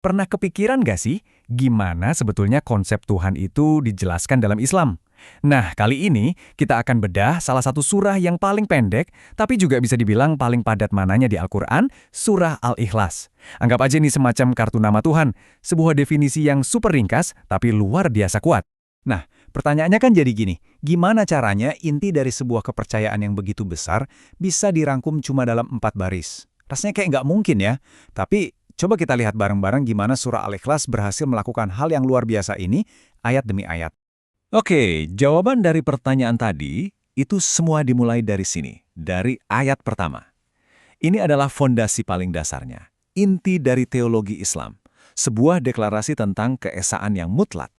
Pernah kepikiran gak sih gimana sebetulnya konsep Tuhan itu dijelaskan dalam Islam? Nah, kali ini kita akan bedah salah satu surah yang paling pendek, tapi juga bisa dibilang paling padat mananya di Al-Quran, surah Al-Ikhlas. Anggap aja ini semacam kartu nama Tuhan, sebuah definisi yang super ringkas, tapi luar biasa kuat. Nah, pertanyaannya kan jadi gini, gimana caranya inti dari sebuah kepercayaan yang begitu besar bisa dirangkum cuma dalam 4 baris? Rasanya kayak nggak mungkin ya, tapi coba kita lihat bareng-bareng gimana surah Al-Ikhlas berhasil melakukan hal yang luar biasa ini, ayat demi ayat. Oke, jawaban dari pertanyaan tadi, itu semua dimulai dari sini, dari ayat pertama. Ini adalah fondasi paling dasarnya, inti dari teologi Islam, sebuah deklarasi tentang keesaan yang mutlak.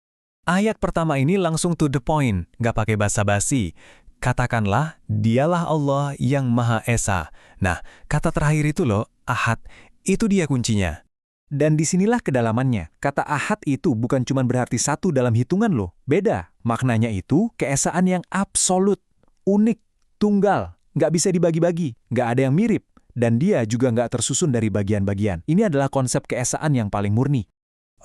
Ayat pertama ini langsung to the point, nggak pakai basa-basi. Katakanlah, dialah Allah yang Maha Esa. Nah, kata terakhir itu loh, Ahad, itu dia kuncinya. Dan disinilah kedalamannya. Kata ahad itu bukan cuma berarti satu dalam hitungan loh. Beda. Maknanya itu keesaan yang absolut, unik, tunggal. Nggak bisa dibagi-bagi, nggak ada yang mirip. Dan dia juga nggak tersusun dari bagian-bagian. Ini adalah konsep keesaan yang paling murni.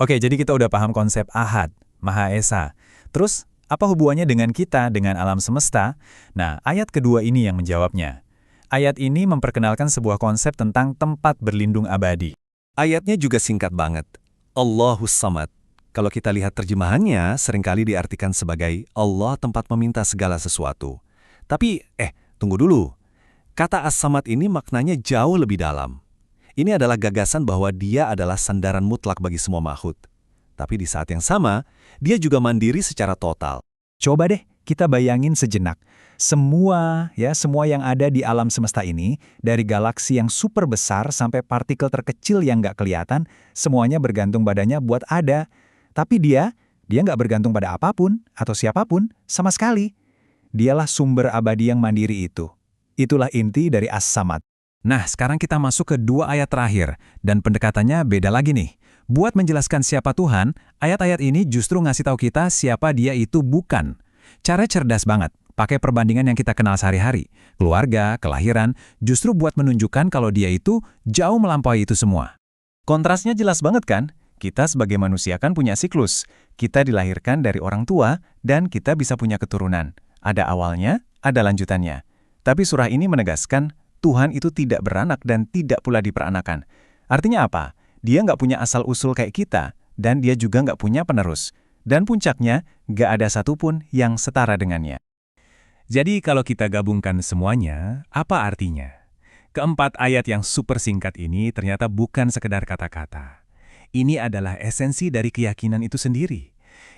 Oke, jadi kita udah paham konsep Ahad, Maha Esa. Terus, apa hubungannya dengan kita, dengan alam semesta? Nah, ayat kedua ini yang menjawabnya. Ayat ini memperkenalkan sebuah konsep tentang tempat berlindung abadi. Ayatnya juga singkat banget. Allahus Samad. Kalau kita lihat terjemahannya, seringkali diartikan sebagai Allah tempat meminta segala sesuatu. Tapi, tunggu dulu. Kata As-Samad ini maknanya jauh lebih dalam. Ini adalah gagasan bahwa dia adalah sandaran mutlak bagi semua makhluk. Tapi di saat yang sama, dia juga mandiri secara total. Coba deh kita bayangin sejenak. Semua yang ada di alam semesta ini, dari galaksi yang super besar sampai partikel terkecil yang nggak kelihatan, semuanya bergantung padanya buat ada. Tapi dia nggak bergantung pada apapun atau siapapun sama sekali. Dialah sumber abadi yang mandiri itu. Itulah inti dari As-Samad. Nah, sekarang kita masuk ke dua ayat terakhir, dan pendekatannya beda lagi nih. Buat menjelaskan siapa Tuhan, ayat-ayat ini justru ngasih tahu kita siapa dia itu bukan. Caranya cerdas banget. Pakai perbandingan yang kita kenal sehari-hari, keluarga, kelahiran, justru buat menunjukkan kalau dia itu jauh melampaui itu semua. Kontrasnya jelas banget kan? Kita sebagai manusia kan punya siklus. Kita dilahirkan dari orang tua, dan kita bisa punya keturunan. Ada awalnya, ada lanjutannya. Tapi surah ini menegaskan, Tuhan itu tidak beranak dan tidak pula diperanakan. Artinya apa? Dia nggak punya asal-usul kayak kita, dan dia juga nggak punya penerus. Dan puncaknya, nggak ada satupun yang setara dengannya. Jadi kalau kita gabungkan semuanya, apa artinya? Keempat ayat yang super singkat ini ternyata bukan sekedar kata-kata. Ini adalah esensi dari keyakinan itu sendiri.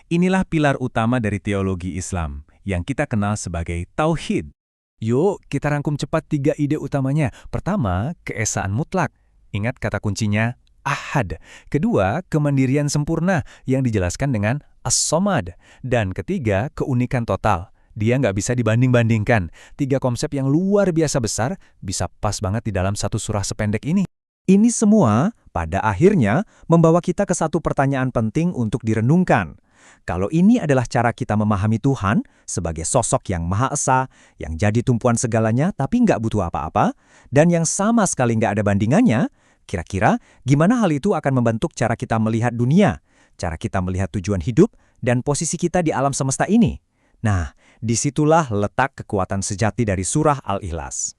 Inilah pilar utama dari teologi Islam, yang kita kenal sebagai Tauhid. Yuk, kita rangkum cepat 3 ide utamanya. Pertama, keesaan mutlak. Ingat kata kuncinya, Ahad. Kedua, kemandirian sempurna yang dijelaskan dengan As-Samad. Dan ketiga, keunikan total. Dia nggak bisa dibanding-bandingkan. 3 konsep yang luar biasa besar bisa pas banget di dalam satu surah sependek ini. Ini semua, pada akhirnya, membawa kita ke satu pertanyaan penting untuk direnungkan. Kalau ini adalah cara kita memahami Tuhan sebagai sosok yang Maha Esa, yang jadi tumpuan segalanya tapi nggak butuh apa-apa, dan yang sama sekali nggak ada bandingannya, kira-kira gimana hal itu akan membentuk cara kita melihat dunia, cara kita melihat tujuan hidup, dan posisi kita di alam semesta ini? Nah, disitulah letak kekuatan sejati dari surah Al-Ikhlas.